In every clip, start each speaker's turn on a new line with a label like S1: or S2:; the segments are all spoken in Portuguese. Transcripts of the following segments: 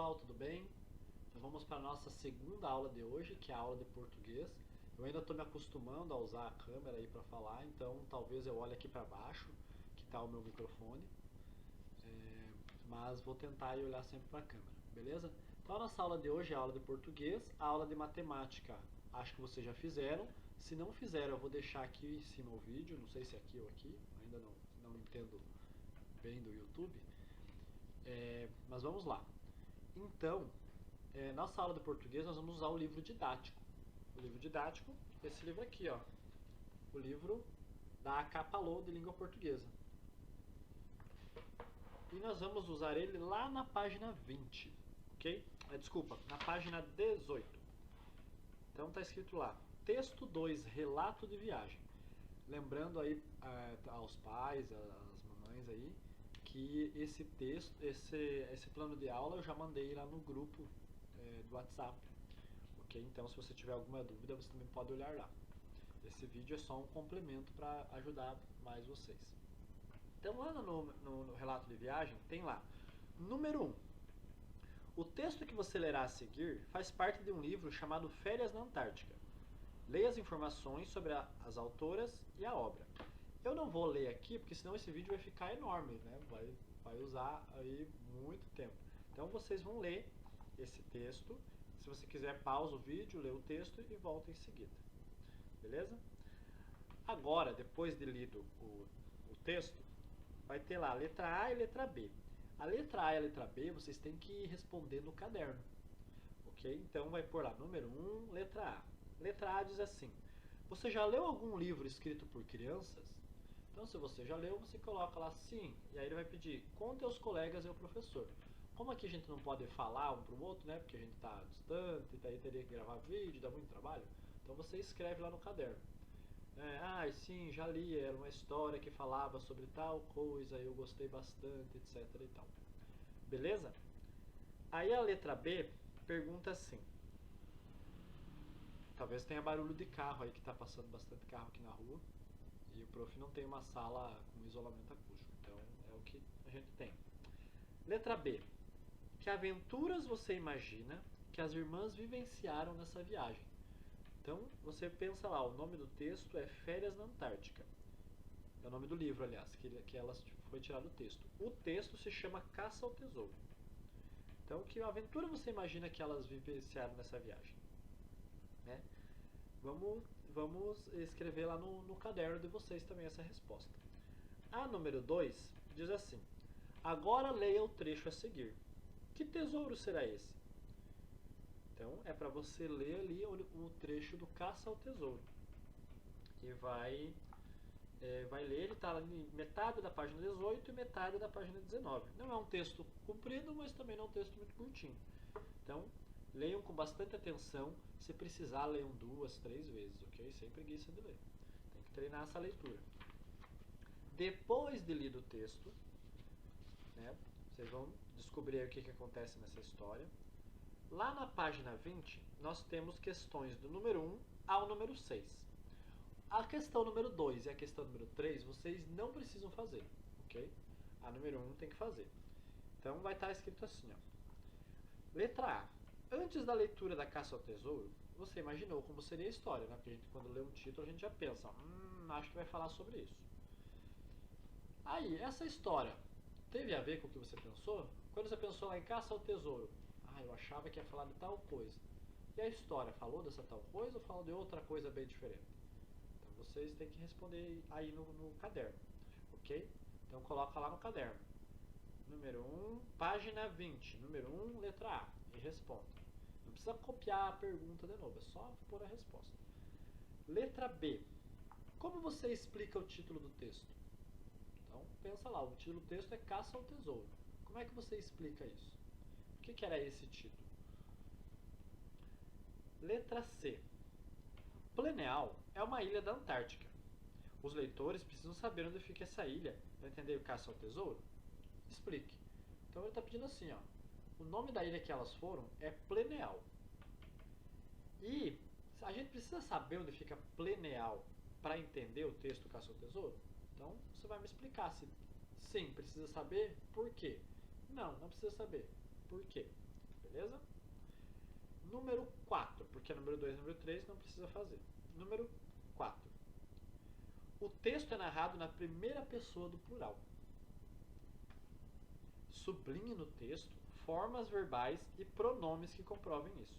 S1: pessoal, tudo bem? Então vamos para a nossa segunda aula de hoje, que é a aula de português. Eu ainda estou me acostumando a usar a câmera aí para falar, então talvez eu olhe aqui para baixo, que está o meu microfone, mas vou tentar ir olhar sempre para a câmera, beleza? Então a nossa aula de hoje é a aula de português, a aula de matemática acho que vocês já fizeram. Se não fizeram, eu vou deixar aqui em cima o vídeo, não sei se é aqui ou aqui, ainda não entendo bem do YouTube. Mas vamos lá. Então, nossa aula de português nós vamos usar o livro didático. O livro didático, esse livro aqui, ó. O livro da Acapalô de língua portuguesa. E nós vamos usar ele lá na página 20, ok? Desculpa, na página 18. Então tá escrito lá, texto 2, relato de viagem. Lembrando aí aos pais, às mamães aí, que esse texto, esse plano de aula eu já mandei lá no grupo do WhatsApp, ok? Então se você tiver alguma dúvida você também pode olhar lá. Esse vídeo é só um complemento para ajudar mais vocês. Então lá no relato de viagem tem lá, número 1. O texto que você lerá a seguir faz parte de um livro chamado Férias na Antártica. Leia as informações sobre as autoras e a obra. Eu não vou ler aqui, porque senão esse vídeo vai ficar enorme, né? Vai usar aí muito tempo. Então vocês vão ler esse texto. Se você quiser, pausa o vídeo, lê o texto e volta em seguida. Beleza? Agora, depois de lido o texto, vai ter lá a letra A e a letra B. A letra A e a letra B vocês têm que responder no caderno. Ok? Então vai pôr lá, número 1, letra A. Letra A diz assim, você já leu algum livro escrito por crianças? Então se você já leu, você coloca lá sim, e aí ele vai pedir, conte aos colegas e ao professor. Como aqui a gente não pode falar um para o outro, né, porque a gente está distante, daí teria que gravar vídeo, dá muito trabalho, então você escreve lá no caderno. Sim, já li, era uma história que falava sobre tal coisa, eu gostei bastante, etc e tal. Beleza? Aí a letra B pergunta assim, talvez tenha barulho de carro aí, que está passando bastante carro aqui na rua. E o prof não tem uma sala com isolamento acústico, então é o que a gente tem. Letra B. Que aventuras você imagina que as irmãs vivenciaram nessa viagem? Então você pensa lá, o nome do texto é Férias na Antártica. É o nome do livro, aliás, que elas foi tirado do texto. O texto se chama Caça ao Tesouro. Então, que aventura você imagina que elas vivenciaram nessa viagem? Né? Vamos escrever lá no caderno de vocês também essa resposta. A número 2 diz assim, agora leia o trecho a seguir. Que tesouro será esse? Então é para você ler ali o trecho do Caça ao Tesouro. E vai ler, ele está em metade da página 18 e metade da página 19. Não é um texto comprido, mas também não é um texto muito curtinho. Então, leiam com bastante atenção. Se precisar, leiam 2, 3 vezes, ok? Sem preguiça de ler. Tem que treinar essa leitura. Depois de lido o texto, né, vocês vão descobrir o que acontece nessa história. Lá na página 20, nós temos questões do número 1 ao número 6. A questão número 2 e a questão número 3 vocês não precisam fazer, ok? A número 1 tem que fazer. Então vai estar escrito assim, ó. Letra A. Antes da leitura da Caça ao Tesouro, você imaginou como seria a história, né? Porque a gente, quando lê um título, a gente já pensa, acho que vai falar sobre isso. Aí, essa história teve a ver com o que você pensou? Quando você pensou lá em Caça ao Tesouro, eu achava que ia falar de tal coisa. E a história falou dessa tal coisa ou falou de outra coisa bem diferente? Então vocês têm que responder aí no caderno, ok? Então coloca lá no caderno. Número 1, página 20. Número 1, letra A. E responda. Não precisa copiar a pergunta de novo, é só pôr a resposta. Letra B. Como você explica o título do texto? Então, pensa lá, o título do texto é Caça ao Tesouro. Como é que você explica isso? O que era esse título? Letra C. Pleneal é uma ilha da Antártica. Os leitores precisam saber onde fica essa ilha para entender o Caça ao Tesouro? Explique. Então ele está pedindo assim, ó. O nome da ilha que elas foram é Pleneal. E a gente precisa saber onde fica Pleneal para entender o texto Caça ao Tesouro? Então você vai me explicar se sim, precisa saber por quê. Não precisa saber por quê. beleza? Número 4, porque número 2 e número 3 não precisa fazer. Número 4. O texto é narrado na primeira pessoa do plural. Sublinhe no texto formas verbais e pronomes que comprovem isso.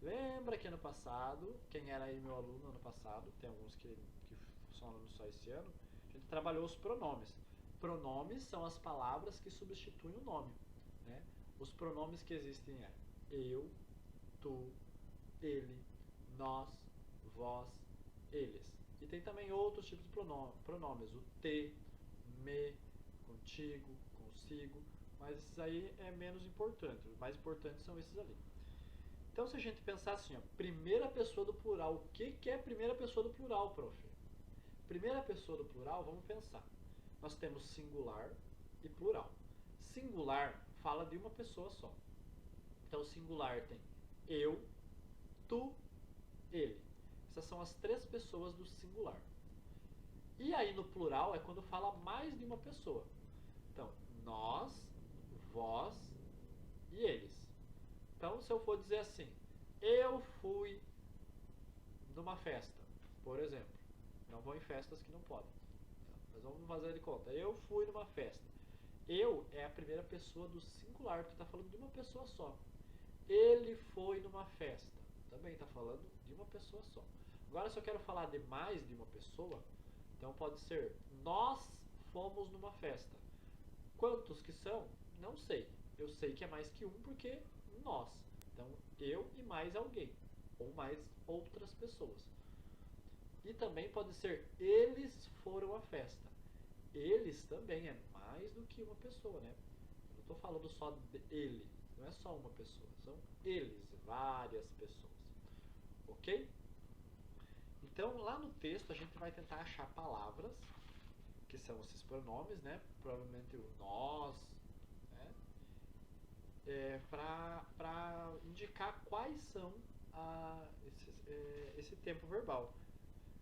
S1: Lembra que ano passado, quem era aí meu aluno ano passado, tem alguns que são alunos só esse ano, a gente trabalhou os pronomes. Pronomes são as palavras que substituem o nome, né? Os pronomes que existem é eu, tu, ele, nós, vós, eles. E tem também outros tipos de pronomes, o te, me, contigo, consigo, mas esses aí é menos importante. Os mais importantes são esses ali. Então, se a gente pensar assim, ó, primeira pessoa do plural, o que é primeira pessoa do plural, prof? Primeira pessoa do plural, vamos pensar. Nós temos singular e plural. Singular fala de uma pessoa só. Então, singular tem eu, tu, ele. Essas são as três pessoas do singular. E aí no plural é quando fala mais de uma pessoa. Então, nós, vós e eles. Então, se eu for dizer assim, eu fui numa festa, por exemplo. Não vou em festas que não podem. Mas vamos fazer de conta. Eu fui numa festa. Eu é a primeira pessoa do singular, porque está falando de uma pessoa só. Ele foi numa festa. Também está falando de uma pessoa só. Agora, se eu quero falar de mais de uma pessoa, então pode ser nós fomos numa festa. Quantos que são? Não sei. Eu sei que é mais que um porque nós. Então, eu e mais alguém. Ou mais outras pessoas. E também pode ser eles foram à festa. Eles também é mais do que uma pessoa, né? Eu não estou falando só de ele. Não é só uma pessoa. São eles, várias pessoas. Ok? Então, lá no texto, a gente vai tentar achar palavras, que são esses pronomes, né? Provavelmente o nós, né? Para indicar quais são esse tempo verbal.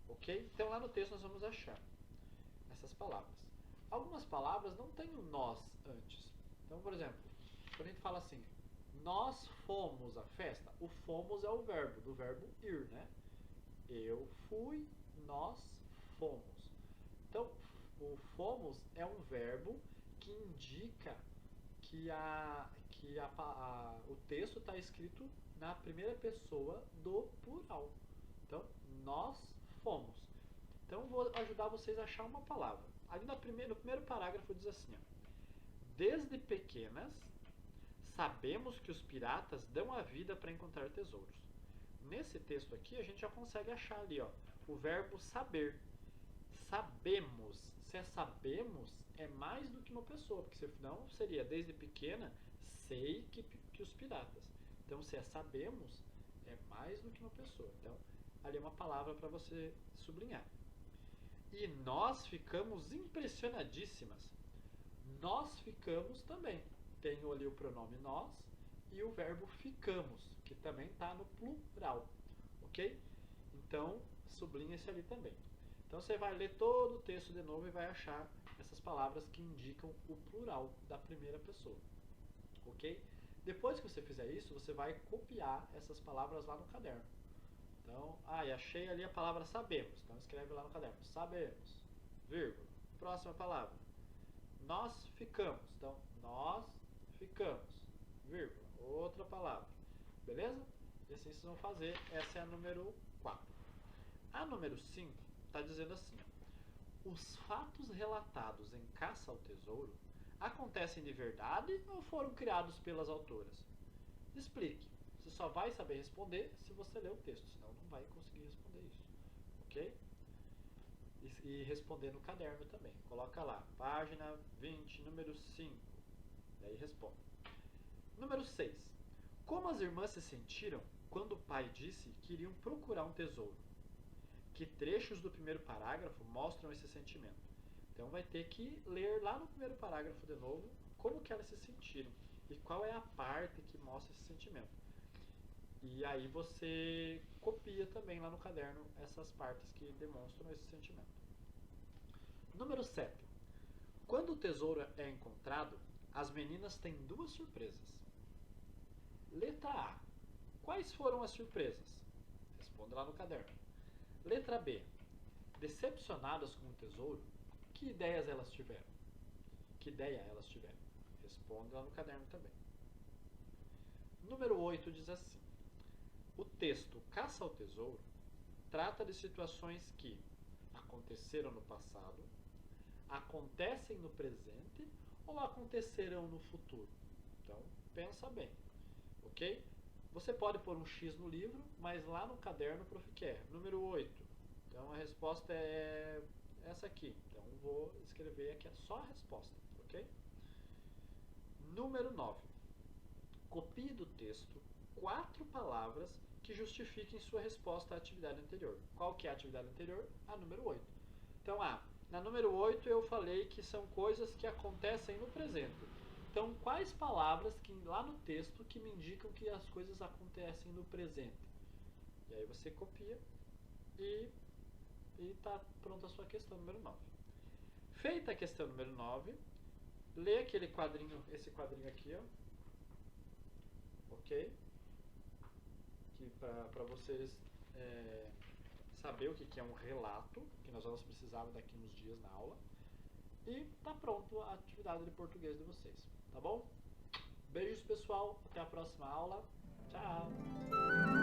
S1: Ok? Então, lá no texto, nós vamos achar essas palavras. Algumas palavras não têm o nós antes. Então, por exemplo, quando a gente fala assim, nós fomos à festa, o fomos é o verbo, do verbo ir, né? Eu fui, nós fomos. Então, o fomos é um verbo que indica que o texto está escrito na primeira pessoa do plural. Então, nós fomos. Então, vou ajudar vocês a achar uma palavra. Ali no primeiro parágrafo diz assim, ó, desde pequenas, sabemos que os piratas dão a vida para encontrar tesouros. Nesse texto aqui, a gente já consegue achar ali, ó, o verbo saber. Sabemos. Se é sabemos, é mais do que uma pessoa, porque senão seria desde pequena, sei que os piratas. Então, se é sabemos, é mais do que uma pessoa. Então, ali é uma palavra para você sublinhar. E nós ficamos impressionadíssimas. Nós ficamos também. Tenho ali o pronome nós e o verbo ficamos, que também está no plural, ok? Então, sublinha-se ali também. Então, você vai ler todo o texto de novo e vai achar essas palavras que indicam o plural da primeira pessoa, ok? Depois que você fizer isso, você vai copiar essas palavras lá no caderno. Então, e achei ali a palavra sabemos. Então, escreve lá no caderno. Sabemos, vírgula. Próxima palavra. Nós ficamos. Então, nós ficamos, vírgula. Outra palavra. Beleza? E assim vocês vão fazer. Essa é a número 4. A número 5 está dizendo assim, ó, os fatos relatados em Caça ao Tesouro acontecem de verdade ou foram criados pelas autoras? Explique. Você só vai saber responder se você ler o texto, senão não vai conseguir responder isso. Ok? E responder no caderno também. Coloca lá, página 20, número 5. Daí responde. Número 6. Como as irmãs se sentiram quando o pai disse que iriam procurar um tesouro? Que trechos do primeiro parágrafo mostram esse sentimento? Então vai ter que ler lá no primeiro parágrafo de novo como que elas se sentiram e qual é a parte que mostra esse sentimento. E aí você copia também lá no caderno essas partes que demonstram esse sentimento. Número 7. Quando o tesouro é encontrado, as meninas têm duas surpresas. Letra A. Quais foram as surpresas? Responda lá no caderno. Letra B. Decepcionadas com o tesouro, que ideias elas tiveram? Que ideia elas tiveram? Responda lá no caderno também. Número 8 diz assim: o texto Caça ao Tesouro trata de situações que aconteceram no passado, acontecem no presente ou acontecerão no futuro. Então, pensa bem, ok? Você pode pôr um X no livro, mas lá no caderno o prof quer. Número 8. Então, a resposta é essa aqui. Então, vou escrever aqui só a resposta, ok? Número 9. Copie do texto 4 palavras que justifiquem sua resposta à atividade anterior. Qual que é a atividade anterior? A número 8. Então, na número 8 eu falei que são coisas que acontecem no presente. Então, quais palavras que lá no texto que me indicam que as coisas acontecem no presente? E aí você copia e está pronta a sua questão número 9. Feita a questão número 9, lê aquele quadrinho, esse quadrinho aqui, ó. Ok? Que para vocês saber o que é um relato, que nós vamos precisar daqui uns dias na aula. E está pronto a atividade de português de vocês, tá bom? Beijos, pessoal, até a próxima aula. Tchau!